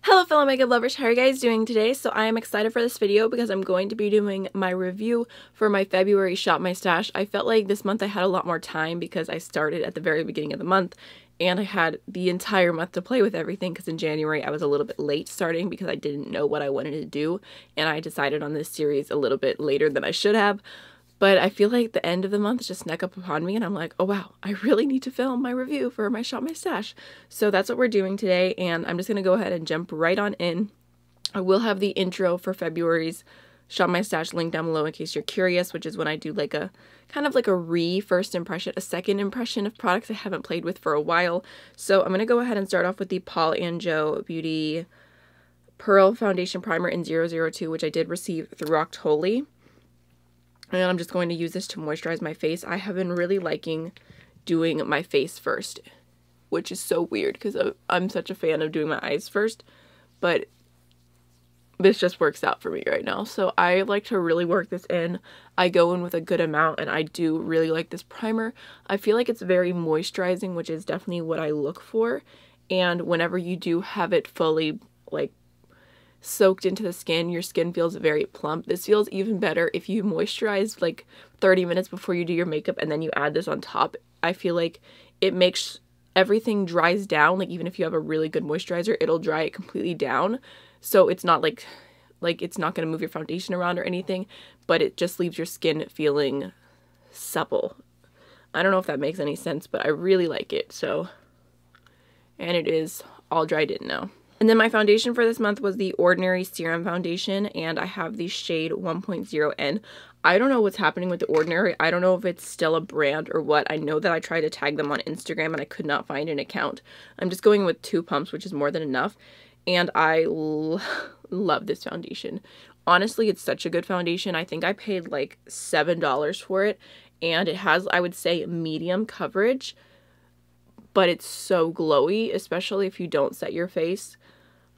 Hello fellow makeup lovers, how are you guys doing today? So I am excited for this video because I'm going to be doing my review for my February Shop My Stash. I felt like this month I had a lot more time because I started at the very beginning of the month and I had the entire month to play with everything because in January I was a little bit late starting because I didn't know what I wanted to do and I decided on this series a little bit later than I should have. But I feel like the end of the month just snuck up upon me and I'm like, oh wow, I really need to film my review for my Shop My Stash. So that's what we're doing today and I'm just going to go ahead and jump right on in. I will have the intro for February's Shop My Stash linked down below in case you're curious, which is when I do like a kind of like a first impression, a second impression of products I haven't played with for a while. So I'm going to go ahead and start off with the PAUL JOE Beaute Pearl Foundation Primer in 002, which I did receive through Octoly. And I'm just going to use this to moisturize my face. I have been really liking doing my face first, which is so weird because I'm such a fan of doing my eyes first, but this just works out for me right now. So I like to really work this in. I go in with a good amount and I do really like this primer. I feel like it's very moisturizing, which is definitely what I look for. And whenever you do have it fully like soaked into the skin, your skin feels very plump. This feels even better if you moisturize like 30 minutes before you do your makeup and then you add this on top. I feel like it makes everything dries down. Like even if you have a really good moisturizer, it'll dry it completely down. So it's not like it's not going to move your foundation around or anything, but it just leaves your skin feeling supple. I don't know if that makes any sense, but I really like it. So, and it is all dried in now. And then my foundation for this month was the Ordinary Serum Foundation, and I have the shade 1.0N. I don't know what's happening with the Ordinary. I don't know if it's still a brand or what. I know that I tried to tag them on Instagram and I could not find an account. I'm just going with 2 pumps, which is more than enough. And I love this foundation. Honestly, it's such a good foundation. I think I paid like $7 for it. And it has, I would say, medium coverage. But it's so glowy, especially if you don't set your face.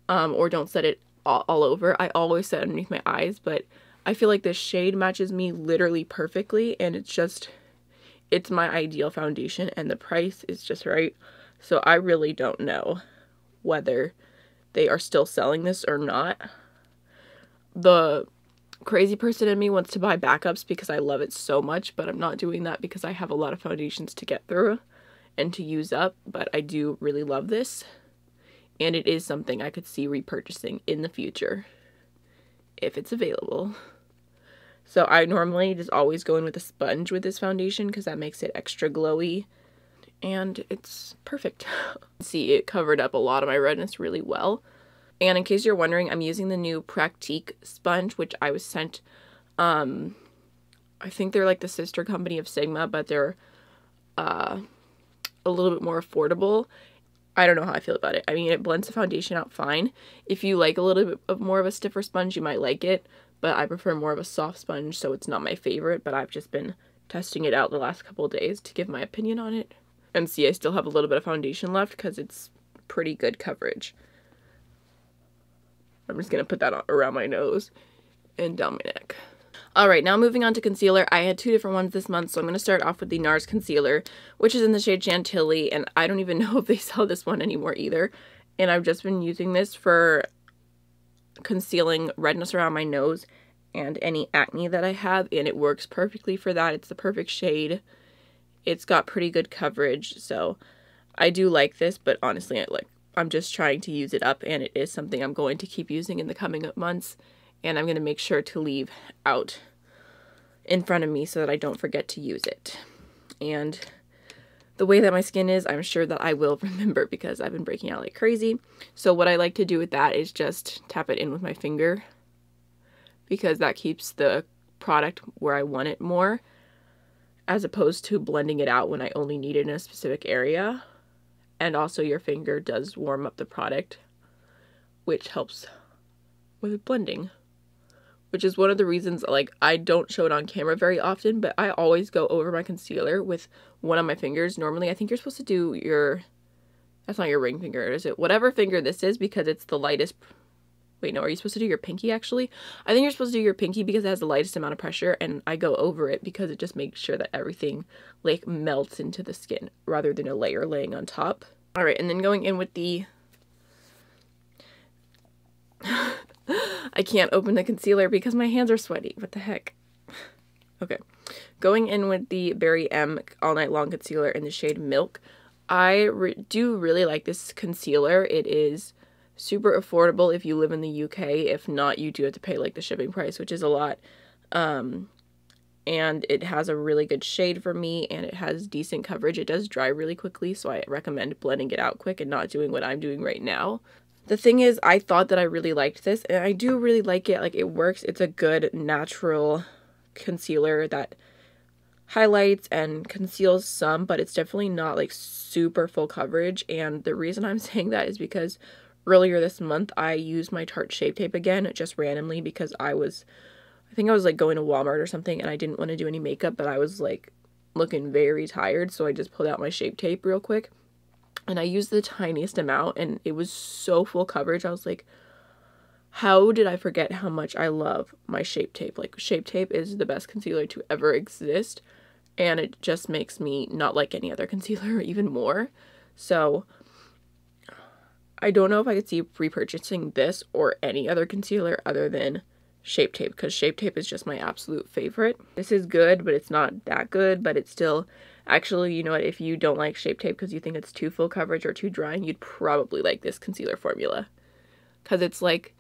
Or don't set it all over. I always set it underneath my eyes, but I feel like this shade matches me literally perfectly, and it's my ideal foundation, and the price is just right. So I really don't know whether they are still selling this or not. The crazy person in me wants to buy backups because I love it so much, but I'm not doing that because I have a lot of foundations to get through and to use up, but I do really love this. And it is something I could see repurchasing in the future if it's available. So I normally just always go in with a sponge with this foundation because that makes it extra glowy. And it's perfect. See, it covered up a lot of my redness really well. And in case you're wondering, I'm using the new Practique sponge, which I was sent. I think they're like the sister company of Sigma, but they're a little bit more affordable. I don't know how I feel about it. I mean, it blends the foundation out fine. If you like a little bit of more of a stiffer sponge, you might like it, but I prefer more of a soft sponge, so it's not my favorite, but I've just been testing it out the last couple of days to give my opinion on it. And see, I still have a little bit of foundation left because it's pretty good coverage. I'm just going to put that around my nose and down my neck. Alright, now moving on to concealer. I had 2 different ones this month, so I'm going to start off with the NARS concealer, which is in the shade Chantilly, and I don't even know if they sell this one anymore either. And I've just been using this for concealing redness around my nose and any acne that I have, and it works perfectly for that. It's the perfect shade. It's got pretty good coverage, so I do like this, but honestly, I'm just trying to use it up, and it is something I'm going to keep using in the coming months. And I'm going to make sure to leave out in front of me so that I don't forget to use it. And the way that my skin is, I'm sure that I will remember because I've been breaking out like crazy. So what I like to do with that is just tap it in with my finger because that keeps the product where I want it more, as opposed to blending it out when I only need it in a specific area. And also your finger does warm up the product, which helps with blending. Which is one of the reasons, like, I don't show it on camera very often, but I always go over my concealer with one of my fingers. Normally, I think you're supposed to do your, that's not your ring finger, is it? Whatever finger this is, because it's the lightest. Wait, no, are you supposed to do your pinky, actually? I think you're supposed to do your pinky because it has the lightest amount of pressure, and I go over it because it just makes sure that everything, like, melts into the skin rather than a layer laying on top. Alright, and then going in with the I can't open the concealer because my hands are sweaty. What the heck? Okay. Going in with the Berry M All Night Long Concealer in the shade Milk. I do really like this concealer. It is super affordable if you live in the UK. If not, you do have to pay like the shipping price, which is a lot. And it has a really good shade for me, and it has decent coverage. It does dry really quickly, so I recommend blending it out quick and not doing what I'm doing right now. The thing is, I thought that I really liked this, and I do really like it. Like, it works. It's a good natural concealer that highlights and conceals some, but it's definitely not like super full coverage. And the reason I'm saying that is because earlier this month I used my Tarte Shape Tape again, just randomly, because I think I was like going to Walmart or something and I didn't want to do any makeup, but I was like looking very tired, so I just pulled out my Shape Tape real quick and I used the tiniest amount, and it was so full coverage. I was like, how did I forget how much I love my Shape Tape? Like, Shape Tape is the best concealer to ever exist, and it just makes me not like any other concealer even more. So I don't know if I could see repurchasing this or any other concealer other than Shape Tape, because Shape Tape is just my absolute favorite. This is good, but it's not that good, but it's still, actually, you know what, if you don't like Shape Tape because you think it's too full coverage or too drying, you'd probably like this concealer formula, because it's like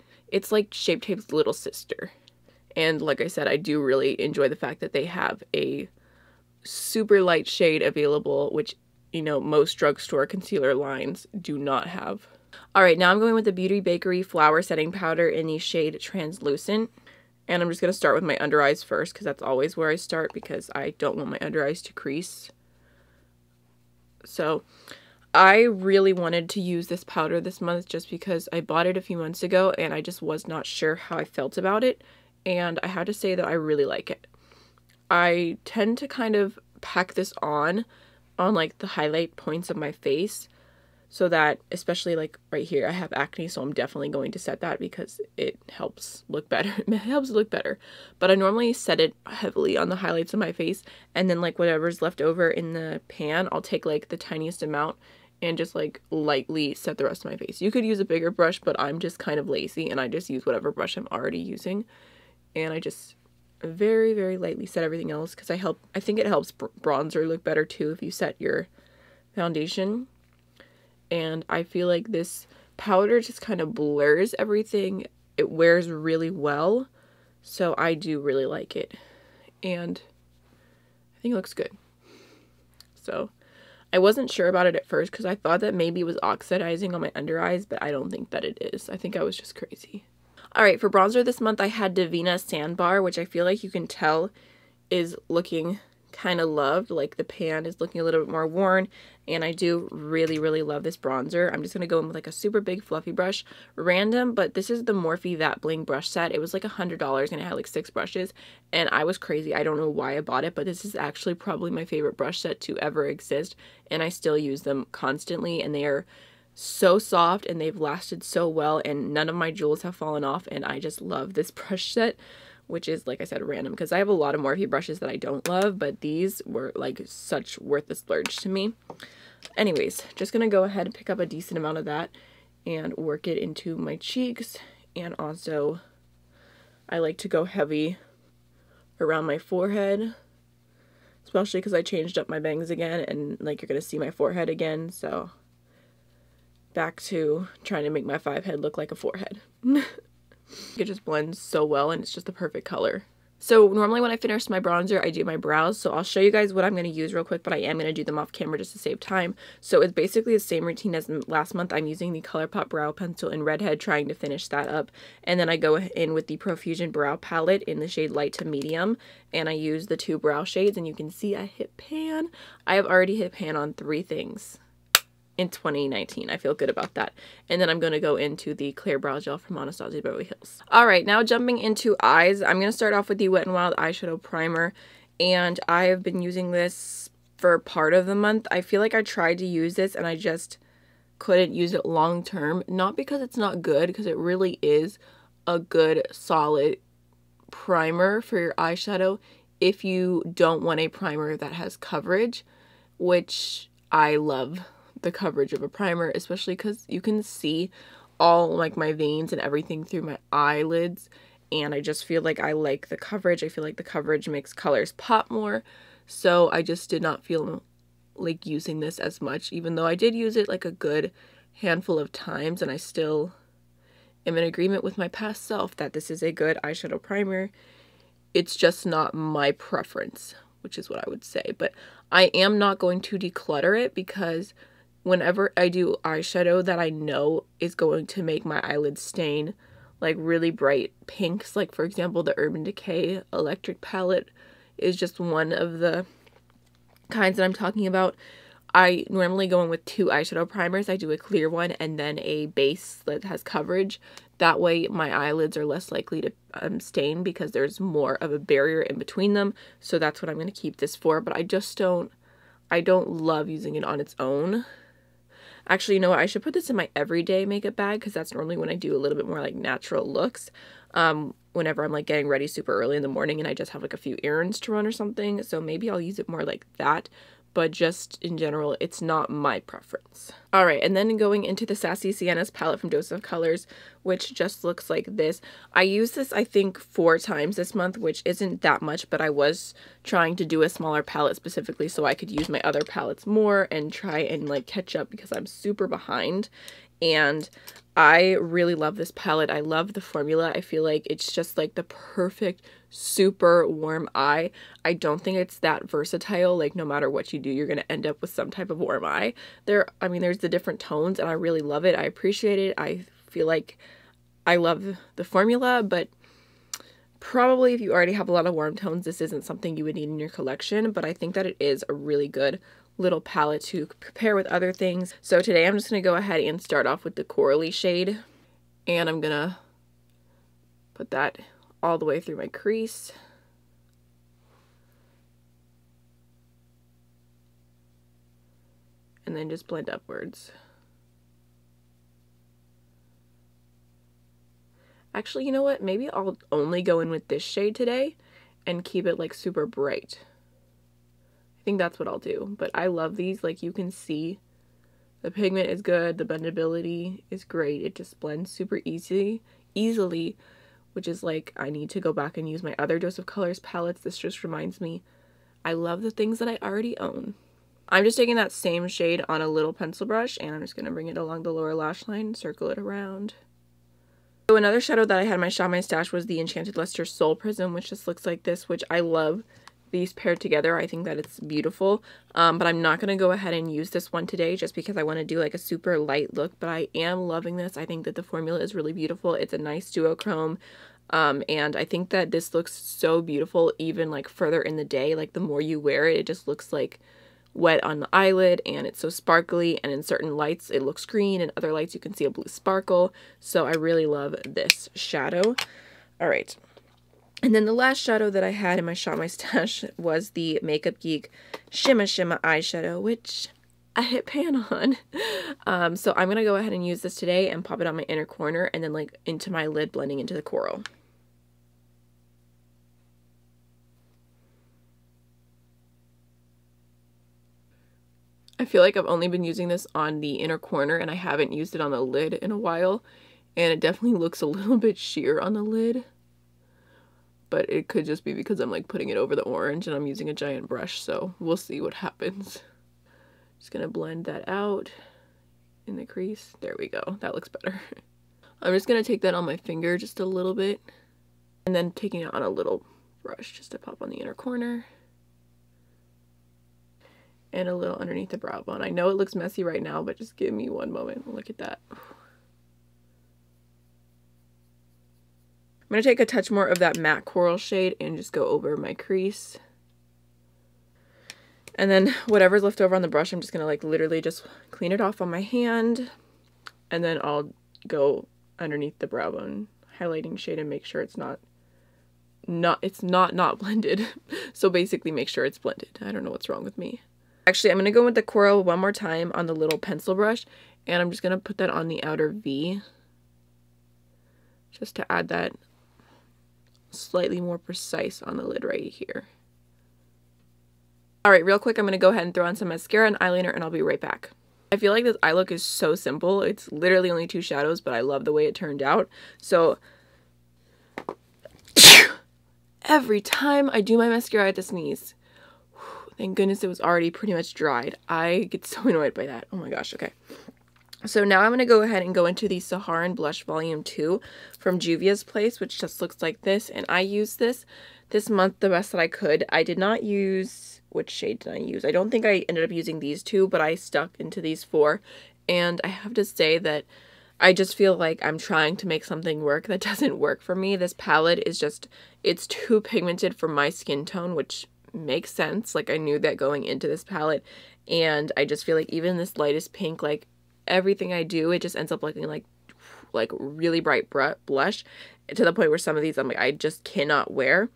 Shape Tape's little sister. And like I said, I do really enjoy the fact that they have a super light shade available, which, you know, most drugstore concealer lines do not have. Alright, now I'm going with the Beauty Bakery Flower Setting Powder in the shade Translucent. And I'm just going to start with my under eyes first, because that's always where I start, because I don't want my under eyes to crease. So I really wanted to use this powder this month just because I bought it a few months ago and I just was not sure how I felt about it. And I had to say that I really like it. I tend to kind of pack this on like the highlight points of my face, so that, especially like right here, I have acne, so I'm definitely going to set that because it helps look better. It helps look better. But I normally set it heavily on the highlights of my face, and then like whatever's left over in the pan, I'll take like the tiniest amount and just like lightly set the rest of my face. You could use a bigger brush, but I'm just kind of lazy and I just use whatever brush I'm already using, and I just very, very lightly set everything else, because I think it helps bronzer look better too if you set your foundation. And I feel like this powder just kind of blurs everything. It wears really well, so I do really like it, and I think it looks good. So I wasn't sure about it at first because I thought that maybe it was oxidizing on my under eyes, but I don't think that it is. I think I was just crazy. Alright, for bronzer this month I had Divina Sandbar, which I feel like you can tell is looking kind of loved. Like, the pan is looking a little bit more worn, and I do really, really love this bronzer. I'm just going to go in with like a super big fluffy brush. Random, but this is the Morphe That Bling brush set. It was like $100 and it had like 6 brushes, and I was crazy. I don't know why I bought it, but this is actually probably my favorite brush set to ever exist, and I still use them constantly, and they are so soft and they've lasted so well, and none of my jewels have fallen off, and I just love this brush set, which is, like I said, random because I have a lot of Morphe brushes that I don't love, but these were like such worth the splurge to me. Anyways, just gonna go ahead and pick up a decent amount of that and work it into my cheeks, and also I like to go heavy around my forehead, especially because I changed up my bangs again, and like you're gonna see my forehead again, so back to trying to make my 5 head look like a 4 head. It just blends so well, and it's just the perfect color. So normally when I finish my bronzer, I do my brows. So I'll show you guys what I'm going to use real quick, but I am going to do them off camera just to save time. So it's basically the same routine as last month. I'm using the ColourPop Brow Pencil in Redhead, trying to finish that up. And then I go in with the Profusion Brow Palette in the shade Light to Medium. And I use the 2 brow shades, and you can see I hit pan. I have already hit pan on 3 things in 2019. I feel good about that. And then I'm going to go into the Clear Brow Gel from Anastasia Beverly Hills. Alright, now jumping into eyes. I'm going to start off with the Wet n Wild Eyeshadow Primer. And I have been using this for part of the month. I feel like I tried to use this and I just couldn't use it long term. Not because it's not good, because it really is a good, solid primer for your eyeshadow if you don't want a primer that has coverage, which I love the coverage of a primer, especially because you can see all like my veins and everything through my eyelids, and I just feel like I like the coverage. I feel like the coverage makes colors pop more, so I just did not feel like using this as much, even though I did use it like a good handful of times, and I still am in agreement with my past self that this is a good eyeshadow primer. It's just not my preference, which is what I would say, but I am not going to declutter it, because whenever I do eyeshadow that I know is going to make my eyelids stain like really bright pinks, like for example the Urban Decay Electric palette is just one of the kinds that I'm talking about. I normally go in with 2 eyeshadow primers. I do a clear one and then a base that has coverage. That way my eyelids are less likely to stain, because there's more of a barrier in between them. So that's what I'm going to keep this for, but I don't love using it on its own. Actually, you know what? I should put this in my everyday makeup bag, because that's normally when I do a little bit more like natural looks. Whenever I'm like getting ready super early in the morning and I just have like a few errands to run or something. So maybe I'll use it more like that. But just in general, it's not my preference. All right, and then going into the Sassy Siennas palette from Dose of Colors, which just looks like this. I used this, I think, 4 times this month, which isn't that much, but I was trying to do a smaller palette specifically so I could use my other palettes more and try and like catch up, because I'm super behind. And I really love this palette. I love the formula. I feel like it's just like the perfect super warm eye. I don't think it's that versatile. Like no matter what you do, you're going to end up with some type of warm eye. I mean, there's the different tones and I really love it. I appreciate it. I feel like I love the formula, but probably if you already have a lot of warm tones, this isn't something you would need in your collection, but I think that it is a really good little palette to compare with other things. So today I'm just going to go ahead and start off with the corally shade, and I'm going to put that all the way through my crease. And then just blend upwards. Actually, you know what? Maybe I'll only go in with this shade today and keep it like super bright. I think that's what I'll do. But I love these. Like you can see, the pigment is good. The bendability is great. It just blends super easily, which is like, I need to go back and use my other Dose of Colors palettes. This just reminds me, I love the things that I already own. I'm just taking that same shade on a little pencil brush, and I'm just going to bring it along the lower lash line, circle it around. So another shadow that I had in my Shop My Stash was the Enchanted Luster Soul Prism, which just looks like this, which I love these paired together. I think that it's beautiful, but I'm not going to go ahead and use this one today just because I want to do like a super light look, but I am loving this. I think that the formula is really beautiful. It's a nice duochrome, and I think that this looks so beautiful even like further in the day. Like the more you wear it, it just looks like wet on the eyelid, and it's so sparkly, and in certain lights it looks green, and other lights you can see a blue sparkle. So I really love this shadow. All right, and then the last shadow that I had in my Shop My Stash was the Makeup Geek Shimma Shimma eyeshadow, which I hit pan on. So I'm gonna go ahead and use this today and pop it on my inner corner and then like into my lid, blending into the coral. I feel like I've only been using this on the inner corner and I haven't used it on the lid in a while, and it definitely looks a little bit sheer on the lid, but it could just be because I'm like putting it over the orange and I'm using a giant brush, so we'll see what happens. Just gonna blend that out in the crease. There we go, that looks better. I'm just gonna take that on my finger just a little bit and then taking it on a little brush just to pop on the inner corner. And a little underneath the brow bone. I know it looks messy right now, but just give me one moment. Look at that. I'm going to take a touch more of that matte coral shade and just go over my crease. And then whatever's left over on the brush, I'm just going to like literally just clean it off on my hand. And then I'll go underneath the brow bone highlighting shade and make sure it's not blended. So basically make sure it's blended. I don't know what's wrong with me. Actually, I'm going to go with the coral one more time on the little pencil brush, and I'm just going to put that on the outer V just to add that slightly more precise on the lid right here. Alright, real quick, I'm going to go ahead and throw on some mascara and eyeliner, and I'll be right back. I feel like this eye look is so simple. It's literally only 2 shadows, but I love the way it turned out. So every time I do my mascara, I have to sneeze. Thank goodness it was already pretty much dried. I get so annoyed by that. Oh my gosh, okay. So now I'm going to go ahead and go into the Saharan Blush Volume 2 from Juvia's Place, which just looks like this. And I used this month the best that I could. I did not use, which shade did I use? I don't think I ended up using these 2, but I stuck into these 4. And I have to say that I just feel like I'm trying to make something work that doesn't work for me. This palette is just, it's too pigmented for my skin tone, which makes sense. Like, I knew that going into this palette, and I just feel like even this lightest pink, like everything I do, it just ends up looking like really bright blush, to the point where some of these I'm like, I just cannot wear.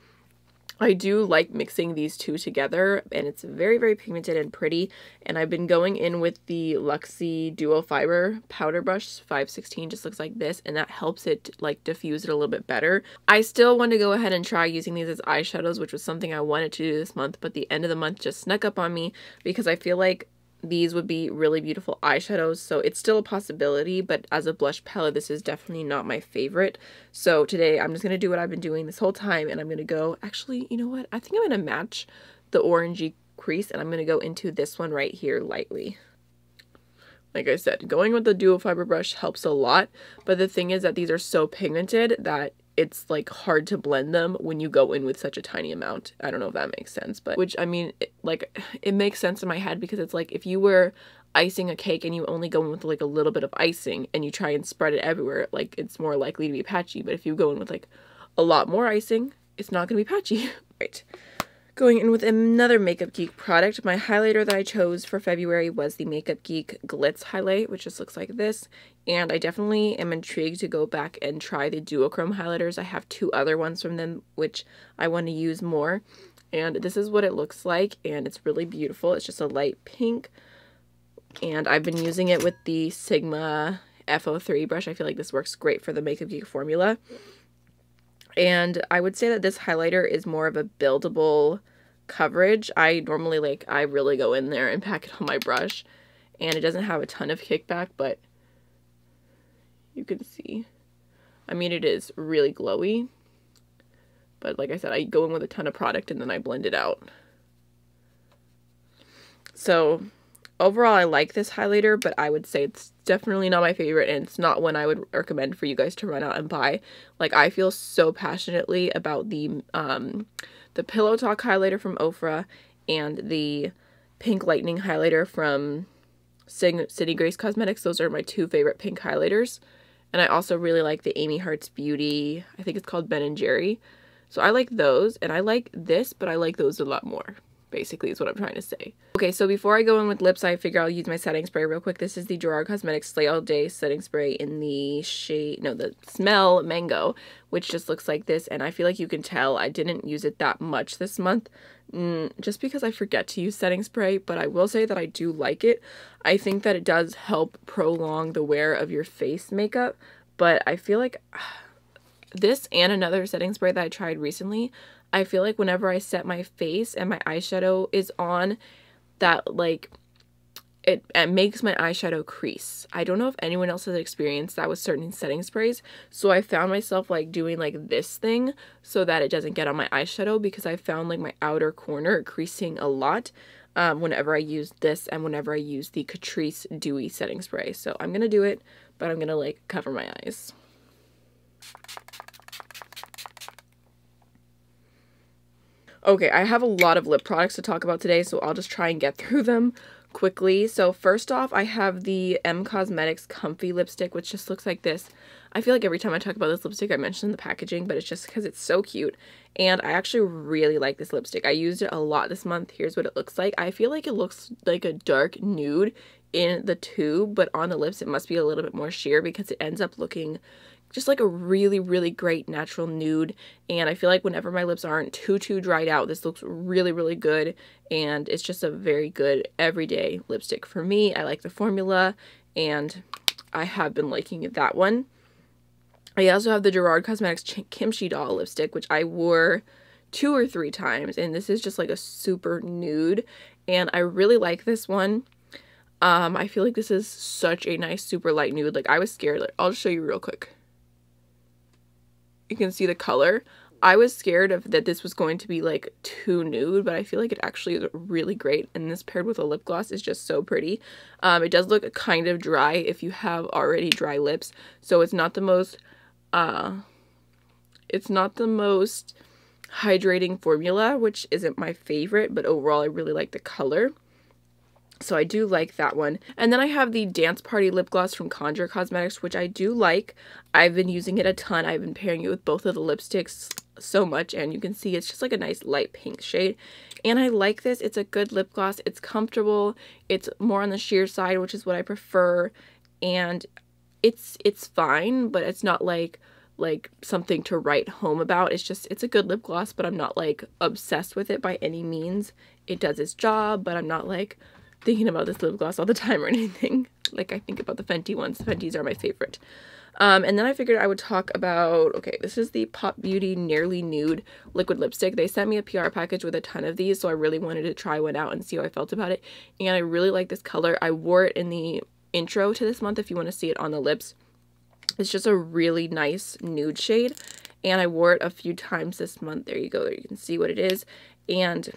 I do like mixing these 2 together, and it's very, very pigmented and pretty. And I've been going in with the Luxe Duo Fiber Powder Brush 516, just looks like this, and that helps it like diffuse it a little bit better. I still want to go ahead and try using these as eyeshadows, which was something I wanted to do this month, but the end of the month just snuck up on me because I feel like these would be really beautiful eyeshadows, so it's still a possibility, but as a blush palette, this is definitely not my favorite. So today, I'm just going to do what I've been doing this whole time, and I'm going to go, actually, you know what? I think I'm going to match the orangey crease, and I'm going to go into this one right here lightly. Like I said, going with the dual fiber brush helps a lot, but the thing is that these are so pigmented that it's like hard to blend them when you go in with such a tiny amount. I don't know if that makes sense, but which, I mean, it makes sense in my head, because it's like if you were icing a cake and you only go in with like a little bit of icing and you try and spread it everywhere, like it's more likely to be patchy. But if you go in with like a lot more icing, it's not gonna be patchy. Right. Going in with another Makeup Geek product, my highlighter that I chose for February was the Makeup Geek Glitz highlight, which just looks like this. And I definitely am intrigued to go back and try the duochrome highlighters. I have 2 other ones from them, which I want to use more. And this is what it looks like, and it's really beautiful. It's just a light pink. And I've been using it with the Sigma F03 brush. I feel like this works great for the Makeup Geek formula. And I would say that this highlighter is more of a buildable coverage. I normally I really go in there and pack it on my brush, and it doesn't have a ton of kickback, but you can see, I mean, it is really glowy, but like I said, I go in with a ton of product and then I blend it out. So overall, I like this highlighter, but I would say it's definitely not my favorite, and it's not one I would recommend for you guys to run out and buy. Like, I feel so passionately about the Pillow Talk highlighter from Ofra and the Pink Lightning highlighter from City Grace Cosmetics. Those are my 2 favorite pink highlighters. And I also really like the Amy Hearts Beauty, I think it's called Ben & Jerry. So I like those, and I like this, but I like those a lot more, basically, is what I'm trying to say. Okay, so before I go in with lips, I figure I'll use my setting spray real quick. This is the Gerard Cosmetics Slay All Day setting spray in the shade, no, the smell Mango, which just looks like this. And I feel like you can tell I didn't use it that much this month, just because I forget to use setting spray, but I will say that I do like it. I think that it does help prolong the wear of your face makeup, but I feel like this and another setting spray that I tried recently, I feel like whenever I set my face and my eyeshadow is on, that like it makes my eyeshadow crease. I don't know if anyone else has experienced that with certain setting sprays, so I found myself like doing like this thing so that it doesn't get on my eyeshadow, because I found like my outer corner creasing a lot whenever I use this and whenever I use the Catrice Dewy setting spray. So I'm gonna do it, but I'm gonna like cover my eyes. Okay, I have a lot of lip products to talk about today, so I'll just try and get through them quickly. So first off, I have the M Cosmetics Comfy Lipstick, which just looks like this. I feel like every time I talk about this lipstick, I mention the packaging, but it's just because it's so cute. And I actually really like this lipstick. I used it a lot this month. Here's what it looks like. I feel like it looks like a dark nude in the tube, but on the lips, it must be a little bit more sheer, because it ends up looking just like a really, really great natural nude. And I feel like whenever my lips aren't too dried out, this looks really, really good. And it's just a very good everyday lipstick for me. I like the formula, and I have been liking that one. I also have the Gerard Cosmetics Kimchi Doll lipstick, which I wore 2 or 3 times. And this is just like a super nude. And I really like this one. I feel like this is such a nice super light nude. Like, I was scared. Like, I'll just show you real quick. You can see the color. I was scared of that this was going to be like too nude, but I feel like it actually is really great, and this paired with a lip gloss is just so pretty. It does look kind of dry if you have already dry lips, so it's not the most hydrating formula, which isn't my favorite, but overall I really like the color. So I do like that one. And then I have the Dance Party lip gloss from Conjure Cosmetics, which I do like. I've been using it a ton. I've been pairing it with both of the lipsticks so much, and you can see it's just like a nice light pink shade. And I like this. It's a good lip gloss. It's comfortable. It's more on the sheer side, which is what I prefer. And it's fine, but it's not like something to write home about. It's a good lip gloss, but I'm not like obsessed with it by any means. It does its job, but I'm not like thinking about this lip gloss all the time or anything. Like, I think about the Fenty ones. The Fenties are my favorite. And then I figured I would talk about, okay, this is the Pop Beauty Nearly Nude liquid lipstick. They sent me a PR package with a ton of these, so I really wanted to try one out and see how I felt about it. And I really like this color. I wore it in the intro to this month if you want to see it on the lips. It's just a really nice nude shade, and I wore it a few times this month. There you go. There you can see what it is, and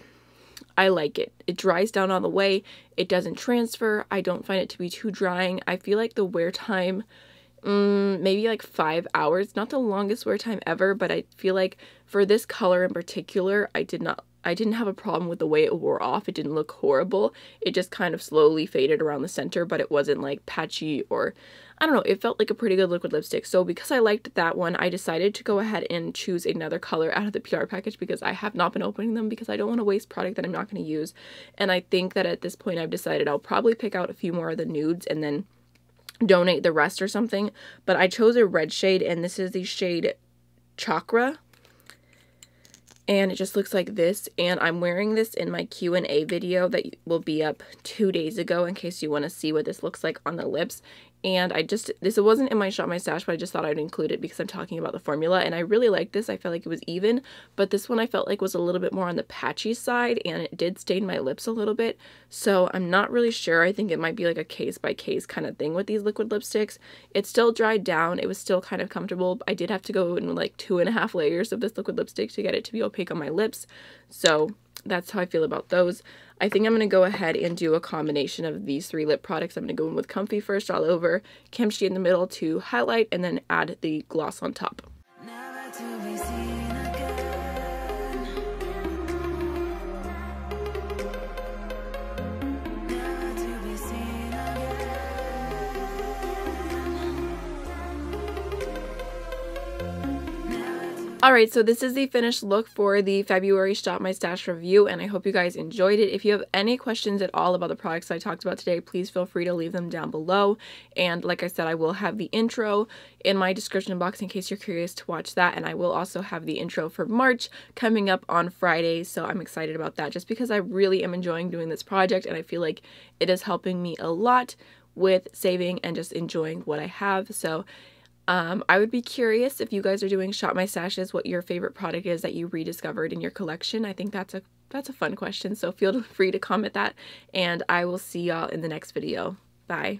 I like it. It dries down all the way. It doesn't transfer. I don't find it to be too drying. I feel like the wear time, maybe like 5 hours. Not the longest wear time ever, but I feel like for this color in particular, I didn't have a problem with the way it wore off. It didn't look horrible. It just kind of slowly faded around the center, but it wasn't like patchy or, I don't know, it felt like a pretty good liquid lipstick. So because I liked that one, I decided to go ahead and choose another color out of the PR package because I have not been opening them because I don't want to waste product that I'm not going to use. And I think that at this point I've decided I'll probably pick out a few more of the nudes and then donate the rest or something. But I chose a red shade, and this is the shade Chakra. And it just looks like this, and I'm wearing this in my Q&A video that will be up 2 days ago in case you want to see what this looks like on the lips. And this wasn't in my Shop My Stash, but I just thought I'd include it because I'm talking about the formula, and I really like this. I felt like it was even, but this one I felt like was a little bit more on the patchy side, and it did stain my lips a little bit, so I'm not really sure. I think it might be like a case-by-case kind of thing with these liquid lipsticks. It still dried down. It was still kind of comfortable. I did have to go in like 2.5 layers of this liquid lipstick to get it to be opaque on my lips, so that's how I feel about those. I think I'm going to go ahead and do a combination of these 3 lip products. I'm going to go in with Comfy first all over, Kimchi in the middle to highlight, and then add the gloss on top. Alright, so this is the finished look for the February Shop My Stash review, and I hope you guys enjoyed it. If you have any questions at all about the products I talked about today, please feel free to leave them down below. And like I said, I will have the intro in my description box in case you're curious to watch that, and I will also have the intro for March coming up on Friday, so I'm excited about that just because I really am enjoying doing this project, and I feel like it is helping me a lot with saving and just enjoying what I have. So I would be curious if you guys are doing Shop My Stashes, what your favorite product is that you rediscovered in your collection. I think that's a fun question, so feel free to comment that, and I will see y'all in the next video. Bye.